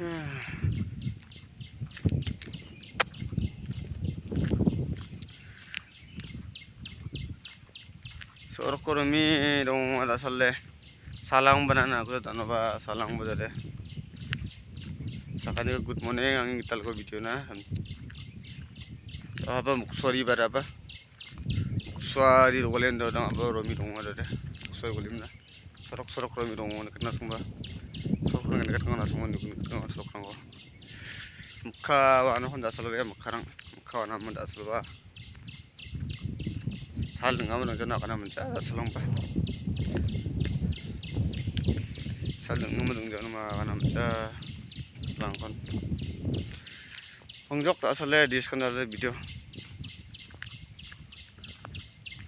Sorokormi dong ada salle salang banana ko tano ba salang bodale sakali good morning ang ital ko video na apa muksori baraba muksori rolen do dang aba romi dong ada de muksori golim na sorok romi dong na sumba sorok na kat ngana sumon dukun kat sorok nang mukha wa no honda salwe mukharang mukha wa na manda salwa sal ngam nang jana kana menca salang pa sal ngam nang jana ma kana menca langkon hongjok ta asale dis kana video